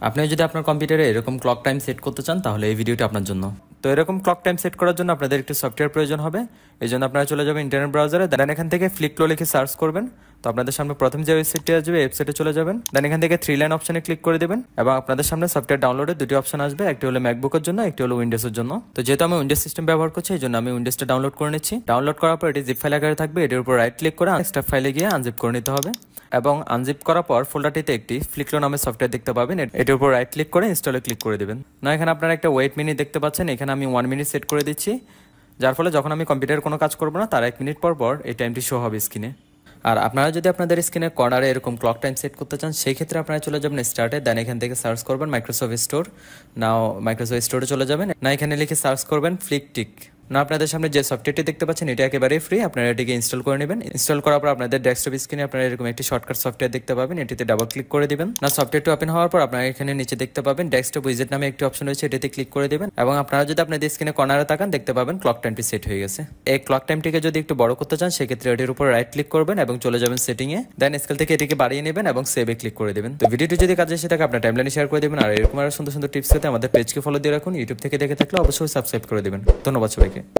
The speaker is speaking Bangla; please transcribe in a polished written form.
আপনি যদি আপনার কম্পিউটারে এরকম ক্লক টাইম সেট করতে চান তাহলে এই ভিডিওটি আপনার জন্য। তো এরকম ক্লক টাইম সেট করার জন্য আপনাদের একটি সফটওয়্যার প্রয়োজন হবে। এই জন্য আপনারা চলে যাবেন ইন্টারনেট ব্রাউজারে, দেন এখান থেকে ফ্লিকলো লিখে সার্চ করবেন। তো আপনাদের সামনে প্রথম যে ওয়েবসাইটটি আসবে ওয়েবসাইটে চলে যাবেন, দেন এখান থেকে 3 লাইন অপশনে ক্লিক করে দেবেন এবং আপনাদের সামনে সফটওয়্যার ডাউনলোডের দুটি অপশন আসবে, একটি হলো ম্যাকবুকের জন্য, একটি হলো উইন্ডোজের জন্য। তো যেহেতু আমি উইন্ডোজ সিস্টেম ব্যবহার করছি এই জন্য আমি উইন্ডোজটা ডাউনলোড করে নিচ্ছি। ডাউনলোড করার পর এটি জিপ ফাইল আকারে থাকবে, এটির উপর রাইট ক্লিক করে এক্সট্রা ফাইলে গিয়ে আনজিপ করে নিতে হবে এবং আনজিপ করার পর ফোল্ডারটিতে একটি ফ্লিকলো নামের সফটওয়্যার দেখতে পাবেন, এটির উপর রাইট ক্লিক করে ইনস্টলে ক্লিক করে দেবেন। না এখানে আপনারা একটা ওয়েট মিনিট দেখতে পাচ্ছেন, এখানে আমি 1 মিনিট সেট করে দিচ্ছি, যার ফলে যখন আমি কম্পিউটারে কোনো কাজ করবো না তার 1 মিনিট পর পর এই টাইমটি শো হবে স্ক্রিনে। আর আপনারা যদি আপনাদের স্ক্রিনের কর্নারে এরকম ক্লক টাইম সেট করতে চান সেই ক্ষেত্রে আপনারা চলে যাবেন স্টার্টে, দেন এখান থেকে সার্চ করবেন মাইক্রোসফট স্টোর। নাও মাইক্রোসফট স্টোরে চলে যাবেন, না এখানে লিখে সার্চ করবেন ফ্লিকটিক। না আপনাদের সামনে যে সফটওয়্যারটি দেখতে পাচ্ছেন এটা একেবারেই ফ্রি, আপনারা এটিকে ইনস্টল করে নেবেন। ইনস্টল করার পর আপনাদের ডেস্কটপ স্ক্রিনে আপনারা এরকম একটি শর্টকাট সফটওয়্যার দেখতে পাবেন, এটিতে ডাবল ক্লিক করে দিবেন। না সফটওয়্যারটি ওপেন হওয়ার পর আপনারা এখানে নিচে দেখতে পাবেন ডেস্কটপ উইজেট নামে একটি অপশন রয়েছে, এটিতে ক্লিক করে দিবেন এবং আপনারা যদি আপনাদের স্ক্রিনে কর্নারে তাকান দেখতে পাবেন ক্লক টাইমটি সেট হয়ে গেছে। এই ক্লক টাইমটিকে যদি একটু বড় করতে চান সেক্ষেত্রে এটির উপর রাইট ক্লিক করবেন এবং চলে যাবেন সেটিংয়ে, দেন স্কেল থেকে এটিকে বাড়িয়ে নেবেন এবং সেভে ক্লিক করে দেবেন। তো ভিডিওটি যদি কাজে এসে থাকে আপনার টাইমলাইনে শেয়ার করে দেবেন, আর এরকম আরো সুন্দর সুন্দর টিপস পেতে আমাদের পেজকে ফলো দিয়ে রাখুন। ইউটিউব থেকে দেখে থাকলে অবশ্যই সাবস্ক্রাইব করে দেবেন। ধন্যবাদ সবাইকে।